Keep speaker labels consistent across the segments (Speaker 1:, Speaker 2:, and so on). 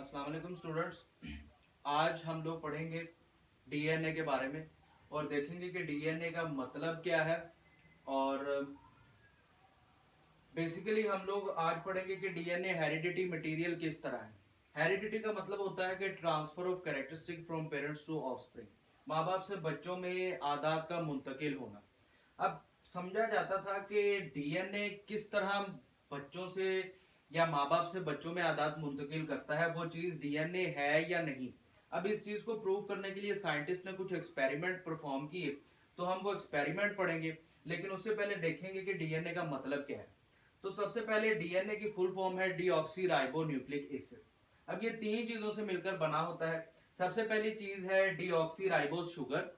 Speaker 1: अस्सलाम वालेकुम स्टूडेंट्स। आज हम लोग पढ़ेंगे डीएनए के बारे में और देखेंगे कि डीएनए का मतलब क्या है। और बेसिकली हम लोग आज पढ़ेंगे कि डीएनए हेरिडिटी मटेरियल किस तरह है। हेरिडिटी का मतलब होता है कि transfer of characteristic from parents to offspring, माँ बाप से बच्चों में आदात का मुंतकिल होना। अब समझा जाता था कि डीएनए किस तरह बच्चों से या माँ बाप से बच्चों में आदात मुंतकिल करता है, वो चीज डीएनए है या नहीं। अब इस चीज को प्रूव करने के लिए साइंटिस्ट ने कुछ एक्सपेरिमेंट परफॉर्म किए, तो हम वो एक्सपेरिमेंट पढ़ेंगे। लेकिन उससे पहले देखेंगे कि डीएनए का मतलब क्या है। तो सबसे पहले डीएनए की फुल फॉर्म है डीऑक्सी राइबो न्यूक्लिक एसिड। अब ये तीन चीजों से मिलकर बना होता है। सबसे पहली चीज है डीऑक्सी राइबोस शुगर,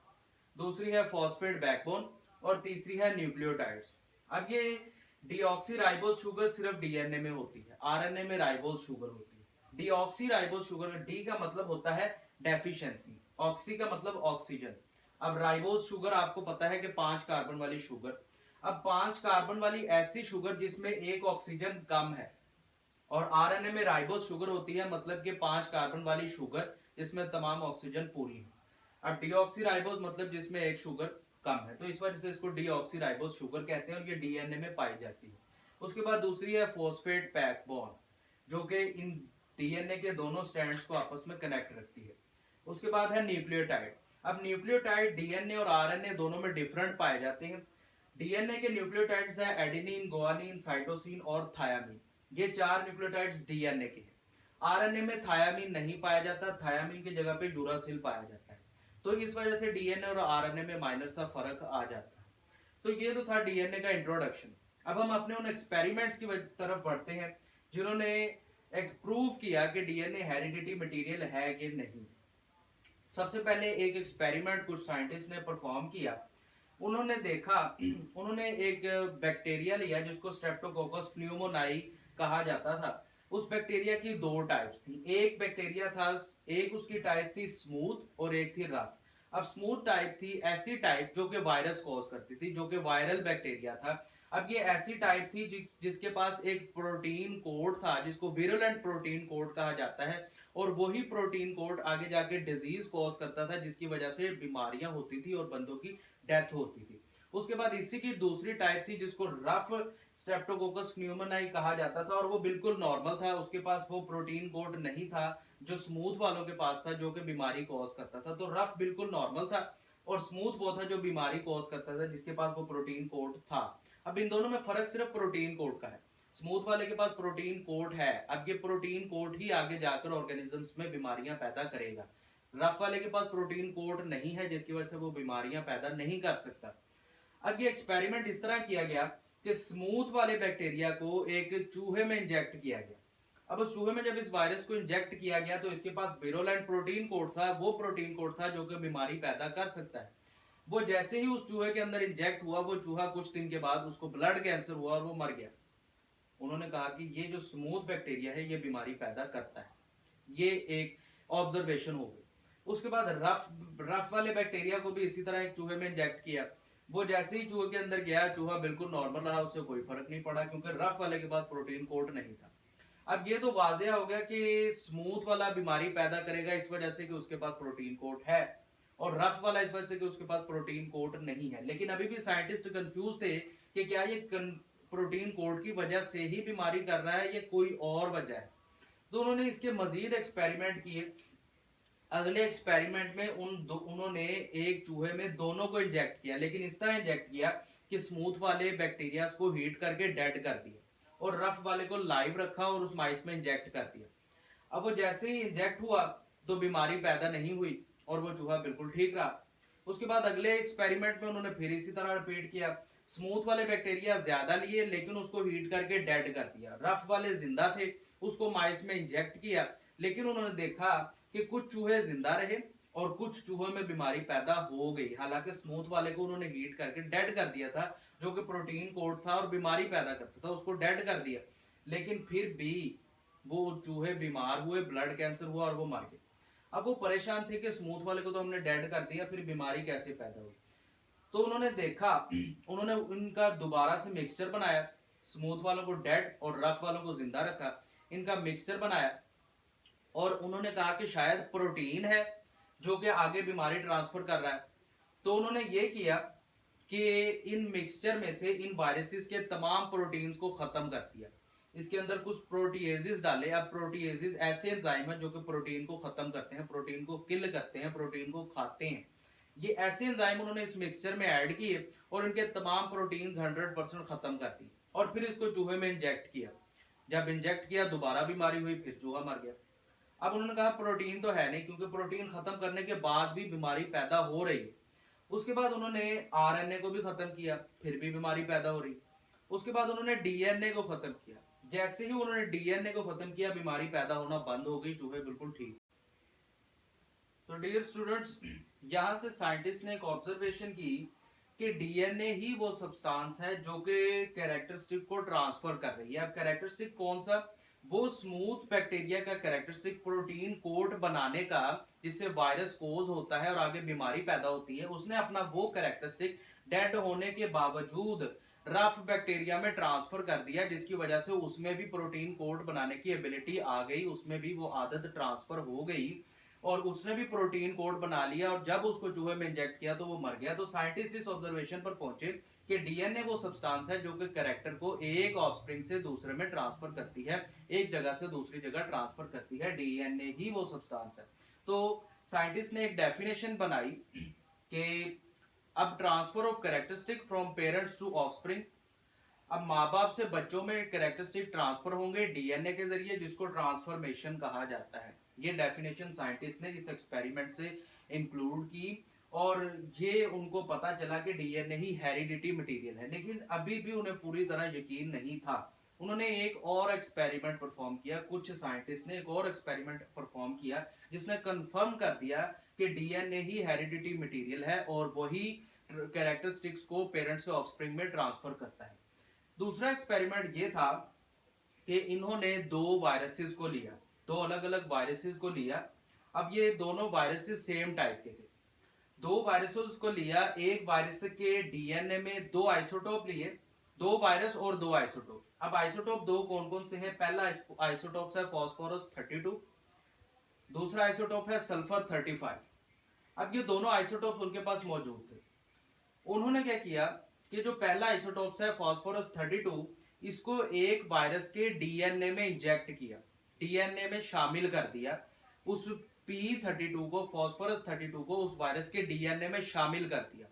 Speaker 1: दूसरी है फॉस्फेट बैकबोन और तीसरी है न्यूक्लियोटाइड्स। अब ये डीऑक्सी राइबोस शुगर सिर्फ डीएनए में होती है, आरएनए में राइबोस शुगर होती है। डीऑक्सी राइबोस शुगर, डी का मतलब होता है डेफिशिएंसी, ऑक्सी का मतलब ऑक्सीजन। अब राइबोस शुगर आपको पता है कि 5 कार्बन वाली शुगर। अब 5 कार्बन वाली ऐसी शुगर जिसमें एक ऑक्सीजन कम है, और आरएनए में राइबोस शुगर होती है मतलब कि 5 कार्बन वाली शुगर जिसमें तमाम ऑक्सीजन पूरी है। अब डीऑक्सी राइबोस मतलब जिसमें एक शुगर कम है, तो इस वजह से इसको डीऑक्सी राइबोस शुगर कहते हैं और ये डीएनए में पाई जाती है। उसके बाद दूसरी है फॉस्फेट बैकबोन, जो कि इन डीएनए के दोनों स्ट्रैंड्स को आपस में कनेक्ट रखती है। उसके बाद है न्यूक्लियोटाइड। अब न्यूक्लियोटाइड डीएनए और आरएनए दोनों में डिफरेंट पाए जाते हैं। डीएनए के न्यूक्लियोटाइड्स है एडेनिन, गुआनिन, साइटोसिन और थायामीन। ये 4 न्यूक्लियोटाइड्स डीएनए के हैं। आरएनए में थायामीन नहीं पाया जाता, थायामीन की जगह पे यूरासिल पाया जाता है। तो इस वजह से डीएनए और आरएनए में माइनर सा फर्क आ जाता है। तो ये तो था डीएनए का इंट्रोडक्शन। अब हम अपने उन एक्सपेरिमेंट्स की तरफ बढ़ते हैं जिन्होंने एक प्रूव किया कि डीएनए हेरिडिटी मटेरियल है कि नहीं। सबसे पहले एक एक्सपेरिमेंट कुछ साइंटिस्ट ने परफॉर्म किया। उन्होंने देखा, उन्होंने एक बैक्टीरिया लिया जिसको स्ट्रेप्टोकोकस प्न्यूमोनाई कहा जाता था। उस बैक्टीरिया की दो टाइप्स थी। एक बैक्टीरिया था, एक उसकी टाइप थी स्मूथ और एक थी रफ। अब स्मूथ टाइप थी ऐसी टाइप जो कि वायरस कॉज करती थी, जो कि वायरल बैक्टीरिया था। अब ये ऐसी टाइप थी जिसके पास एक प्रोटीन कोड था जिसको विरुलेंट प्रोटीन कोड कहा जाता है, और वही प्रोटीन कोड आगे जाके डिजीज कॉज करता था जिसकी वजह से बीमारियां होती थी और बंदों की डेथ होती थी। उसके बाद इसी की दूसरी टाइप थी जिसको रफ स्ट्रेप्टोकोकस न्यूमोनाई कहा जाता था, और वो बिल्कुल नॉर्मल था, उसके पास वो प्रोटीन कोड नहीं था जो स्मूथ वालों के पास था जो कि बीमारी कॉज करता था। तो रफ बिल्कुल नॉर्मल था और स्मूथ वो था जो बीमारी कॉज करता था जिसके पास वो प्रोटीन कोड था। अब इन दोनों में फर्क सिर्फ प्रोटीन कोड का है। स्मूथ वाले के पास प्रोटीन कोड है, अब ये प्रोटीन कोड ही आगे जाकर ऑर्गेनिजम्स में बीमारियां पैदा करेगा। रफ वाले के पास प्रोटीन कोड नहीं है जिसकी वजह से वो बीमारियां पैदा नहीं कर सकता। अब ये एक्सपेरिमेंट इस तरह किया गया कि स्मूथ वाले बैक्टीरिया को एक चूहे में इंजेक्ट किया गया। अब उस चूहे में जब इस वायरस को इंजेक्ट किया गया तो इसके पास विरुलेंट प्रोटीन कोड था, वो प्रोटीन कोड था जो कि बीमारी पैदा कर सकता है। वो जैसे ही उस चूहे के अंदर इंजेक्ट हुआ, वो चूहा कुछ दिन के बाद उसको ब्लड कैंसर हुआ और वो मर गया। उन्होंने कहा कि ये जो स्मूथ बैक्टीरिया है ये बीमारी पैदा करता है। ये एक ऑब्जर्वेशन हो गई। उसके बाद रफ वाले बैक्टीरिया को भी इसी तरह एक चूहे में इंजेक्ट किया। वो जैसे ही चूहे के अंदर गया, चूहा बिल्कुल नॉर्मल रहा, उससे कोई फर्क नहीं पड़ा क्योंकि रफ वाले के पास प्रोटीन कोड नहीं था। अब ये तो वाजह हो गया कि स्मूथ वाला बीमारी पैदा करेगा इस वजह से कि उसके पास प्रोटीन कोड है, और रफ वाला इस वजह से कि उसके पास प्रोटीन कोड नहीं है। लेकिन अभी भी साइंटिस्ट कंफ्यूज थे कि क्या ये प्रोटीन कोड की वजह से ही बीमारी कर रहा है या कोई और वजह है। तो उन्होंने इसके मजीद एक्सपेरिमेंट किए। अगले एक्सपेरिमेंट में उन्होंने एक चूहे में दोनों को इंजेक्ट किया, लेकिन इस तरह इंजेक्ट किया कि स्मूथ वाले बैक्टीरिया को हीट करके डेड कर दिया, और रफ वाले को लाइव रखा और उस माइस में इंजेक्ट कर दिया। अब वो जैसे ही इंजेक्ट हुआ तो बीमारी पैदा नहीं हुई और वो चूहा बिल्कुल ठीक रहा। उसके बाद अगले एक्सपेरिमेंट में उन्होंने फिर इसी तरह रिपीट किया। स्मूथ वाले बैक्टीरिया ज्यादा लिए लेकिन उसको हीट करके डेड कर दिया। रफ वाले जिंदा थे, उसको माइस में इंजेक्ट किया, लेकिन उन्होंने देखा कि कुछ चूहे जिंदा रहे और कुछ चूहों में बीमारी पैदा हो गई। हालांकि स्मूथ वाले को उन्होंने हीट करके डेड कर दिया था, जो कि प्रोटीन कोड था और बीमारी पैदा करता था, उसको डेड कर दिया, लेकिन फिर भी वो चूहे बीमार हुए, ब्लड कैंसर हुआ और वो मर गए। अब वो परेशान थे कि स्मूथ वाले को तो हमने डेड कर दिया, फिर बीमारी कैसे पैदा हुई। तो उन्होंने देखा, उन्होंने उनका दोबारा से मिक्सचर बनाया, स्मूथ वालों को डेड और रफ वालों को जिंदा रखा, इनका मिक्सचर बनाया। और उन्होंने कहा कि शायद प्रोटीन है जो कि आगे बीमारी ट्रांसफर कर रहा है। तो उन्होंने ये किया कि इन मिक्सचर में से इन वायरसेस के तमाम प्रोटीन्स को खत्म कर दिया। इसके अंदर कुछ प्रोटीएजेस डाले। अब प्रोटीएजेस ऐसे एंजाइम है जो कि प्रोटीन को खत्म करते हैं, प्रोटीन को किल करते हैं, प्रोटीन को खाते हैं। ये ऐसे एंजाइम उन्होंने इस मिक्सचर में ऐड किए और इनके तमाम प्रोटीन्स 100% खत्म कर दी और फिर इसको चूहे में इंजेक्ट किया। जब इंजेक्ट किया दोबारा बीमारी हुई, फिर चूहा मर गया। अब उन्होंने कहा प्रोटीन तो है नहीं, क्योंकि प्रोटीन खत्म करने के बाद भी बीमारी पैदा हो रही है। उसके बाद उन्होंने आरएनए को भी खत्म किया, फिर भी बीमारी पैदा हो रही। उसके बाद उन्होंने डीएनए को खत्म किया। जैसे ही उन्होंने डीएनए को खत्म किया, बीमारी पैदा होना बंद हो गई, चूहे बिल्कुल ठीक। तो डियर स्टूडेंट्स, यहां से साइंटिस्ट ने एक ऑब्जर्वेशन की कि डीएनए ही वो सब्सटेंस है जो कि कैरेक्टरिस्टिक को ट्रांसफर कर रही है। अब कैरेक्टरिस्टिक कौन सा? वो स्मूथ बैक्टीरिया का कैरेक्टरिस्टिक प्रोटीन कोट बनाने का, जिससे वायरस कोज होता है और आगे बीमारी पैदा होती है। उसने अपना वो कैरेक्टरिस्टिक डेड होने के बावजूद रफ बैक्टीरिया में ट्रांसफर कर दिया, जिसकी वजह से उसमें भी प्रोटीन कोट बनाने की एबिलिटी आ गई, उसमें भी वो आदत ट्रांसफर हो गई और उसने भी प्रोटीन कोड बना लिया। और जब उसको चूहे में इंजेक्ट किया तो वो मर गया। तो साइंटिस्ट इस ऑब्जर्वेशन पर पहुंचे कि डीएनए वो सब्सटेंस है जो कि कैरेक्टर को एक ऑफस्प्रिंग से दूसरे में ट्रांसफर करती है, एक जगह से दूसरी जगह ट्रांसफर करती है। डीएनए ही वो सब्सटेंस है। तो साइंटिस्ट ने एक डेफिनेशन बनाई कि अब transfer of characteristic from parents to offspring, अब माँ बाप से बच्चों में कैरेक्टरिस्टिक ट्रांसफर होंगे डीएनए के जरिए, जिसको ट्रांसफॉर्मेशन कहा जाता है। ये डेफिनेशन साइंटिस्ट ने इस एक्सपेरिमेंट से इंक्लूड की और ये उनको पता चला कि डीएनए ही हेरिडिटी मटेरियल है। लेकिन अभी भी उन्हें पूरी तरह यकीन नहीं था। उन्होंने एक और एक्सपेरिमेंट परफॉर्म किया, कुछ साइंटिस्ट ने एक और एक्सपेरिमेंट परफॉर्म किया जिसने कंफर्म कर दिया कि डीएनए ही हेरिडिटी मटेरियल है और वही कैरेक्टरिस्टिक्स को पेरेंट्स से ऑफस्प्रिंग में ट्रांसफर करता है। दूसरा एक्सपेरिमेंट ये था कि इन्होंने दो वायरसेस को लिया, दो अलग अलग वायरसेस को लिया। अब ये दोनों वायरसेस सेम टाइप के थे। दो वायरसेस को लिया, एक वायरस के डीएनए में दो आइसोटोप लिए, दो वायरस और दो आइसोटोप। अब आइसोटोप दो कौन कौन से हैं? पहला आइसोटोप है फॉस्फोरस 32, दूसरा आइसोटोप है सल्फर 35। अब ये दोनों आइसोटोप उनके पास मौजूद थे। उन्होंने क्या किया कि जो पहला आइसोटोप है फॉस्फोरस 32, इसको एक वायरस के डीएनए में इंजेक्ट किया, डीएनए में शामिल कर दिया। उस P32 को, फॉस्फोरस 32 को उस वायरस के डीएनए में शामिल कर दिया।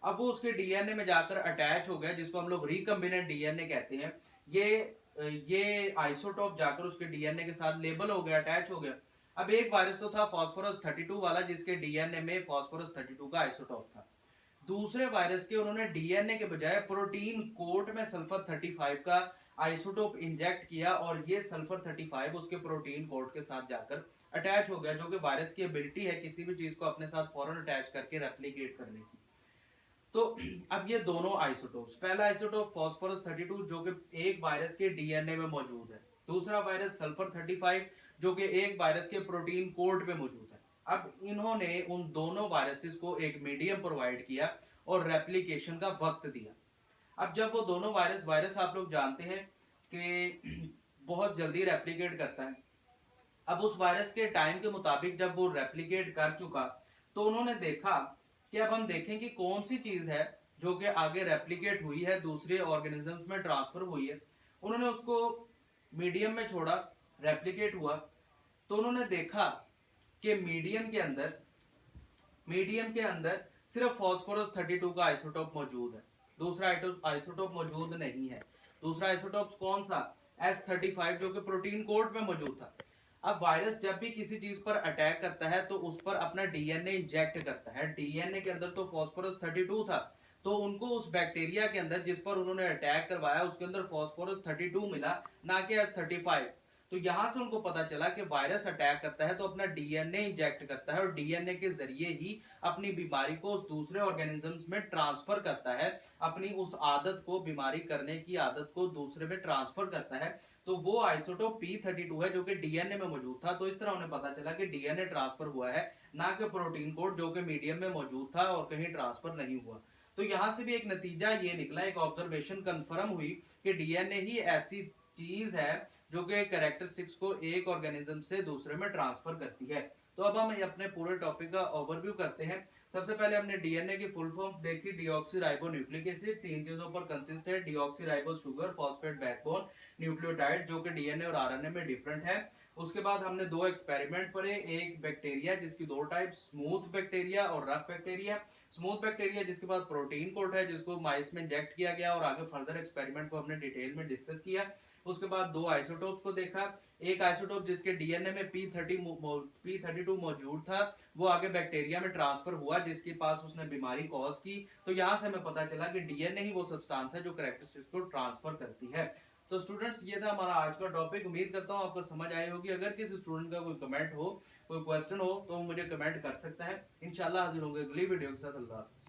Speaker 1: अब वो उसके डीएनए में जाकर अटैच हो गया, जिसको हम लोग रिकम्बिनेंट डीएनए कहते हैं। ये आइसोटोप जाकर उसके डीएनए के साथ लेबल हो गया, अटैच हो गया। अब एक वायरस तो था फॉस्फोरस 32 वाला, जिसके डीएनए में फॉस्फोरस 32 का आइसोटोप था। दूसरे वायरस के उन्होंने डीएनए के बजाय प्रोटीन कोट में सल्फर 35 का आइसोटोप इंजेक्ट किया और ये सल्फर 35 उसके प्रोटीन कोट के साथ जाकर अटैच हो गया, जो कि वायरस की एबिलिटी है किसी भी चीज को अपने साथ फौरन अटैच करके रेप्लिकेट करने की। तो अब ये दोनों आइसोटोप्स, पहला आइसोटोप फॉस्फोरस 32 जो कि एक वायरस के डीएनए में मौजूद है, दूसरा वायरस सल्फर 35 जो कि एक वायरस के प्रोटीन कोड पे मौजूद है। अब इन्होंने उन दोनों वायरसेस को एक मीडियम प्रोवाइड किया और रेप्लिकेशन का वक्त दिया। अब जब वो दोनों वायरस आप लोग जानते हैं कि बहुत जल्दी रेप्लिकेट करता है। अब उस वायरस के टाइम के मुताबिक जब वो रेप्लिकेट कर चुका, तो उन्होंने देखा कि अब हम देखें कि कौन सी चीज है जो कि आगे रेप्लिकेट हुई है, दूसरे ऑर्गेनिजम्स में ट्रांसफर हुई है। उन्होंने उसको मीडियम में छोड़ा, रेप्लिकेट हुआ, तो उन्होंने देखा कि मीडियम के अंदर सिर्फ फॉस्फोरस 32 का आइसोटोप मौजूद है, दूसरा आइसोटोप मौजूद नहीं है। दूसरा आइसोटोप कौन सा? S35 जो कि प्रोटीन कोड में मौजूद था। अब वायरस जब भी किसी चीज पर अटैक करता है तो उस पर अपना डीएनए इंजेक्ट करता है। डीएनए के अंदर तो फॉस्फोरस 32 था, तो उनको उस बैक्टीरिया के अंदर जिस पर उन्होंने अटैक करवाया उसके अंदर फॉस्फोरस 32 मिला, ना कि S35। तो यहां से उनको पता चला कि वायरस अटैक करता है तो अपना डीएनए इंजेक्ट करता है और डीएनए के जरिए ही अपनी बीमारी को उस दूसरे ऑर्गेनिजम्स में ट्रांसफर करता है, अपनी उस आदत को, बीमारी करने की आदत को दूसरे में ट्रांसफर करता है। तो वो आइसोटोप P32 है जो कि डीएनए में मौजूद था। तो इस तरह उन्हें पता चला कि डीएनए ट्रांसफर हुआ है, ना कि प्रोटीन कोड जो कि मीडियम में मौजूद था और कहीं ट्रांसफर नहीं हुआ। तो यहां से भी एक नतीजा ये निकला, एक ऑब्जर्वेशन कंफर्म हुई कि डीएनए ही ऐसी चीज है जो कि कैरेक्टरिस्टिक्स को एक ऑर्गेनिज्म से दूसरे में ट्रांसफर करती है। तो अब हम अपने पूरे टॉपिक का ओवरव्यू करते हैं। सबसे पहले हमने डीएनए की फुल फॉर्म देखी, डीऑक्सीराइबोन्यूक्लिक एसिड। तीन चीजों पर कंसिस्ट है, deoxyribo sugar, phosphate backbone, nucleotide, जो कि डीएनए और आरएनए में डिफरेंट है। उसके बाद हमने दो एक्सपेरिमेंट पढ़े, एक बैक्टीरिया जिसकी दो टाइप, स्मूथ बैक्टीरिया और रफ बैक्टीरिया। स्मूथ बैक्टीरिया जिसके पास प्रोटीन कोट है, जिसको माइस में इंजेक्ट किया गया और आगे फर्दर एक्सपेरिमेंट को हमने डिटेल में डिस्कस किया। उसके बाद दो आइसोटोप्स को देखा, एक आइसोटोप जिसके डीएनए में P32 मौजूद था, वो आगे बैक्टीरिया में ट्रांसफर हुआ जिसके पास उसने बीमारी कॉज की। तो यहाँ से हमें पता चला कि डीएनए ही वो सब्सटेंस है जो कैरेक्टरिस्टिक्स को ट्रांसफर करती है। तो स्टूडेंट्स ये था हमारा आज का टॉपिक। उम्मीद करता हूँ आपको समझ आई होगी। अगर किसी स्टूडेंट का कोई कमेंट हो, कोई क्वेश्चन हो, तो मुझे कमेंट कर सकता है। इंशाल्लाह हाजिर होंगे अगली वीडियो के साथ। अल्लाह हाफिज़।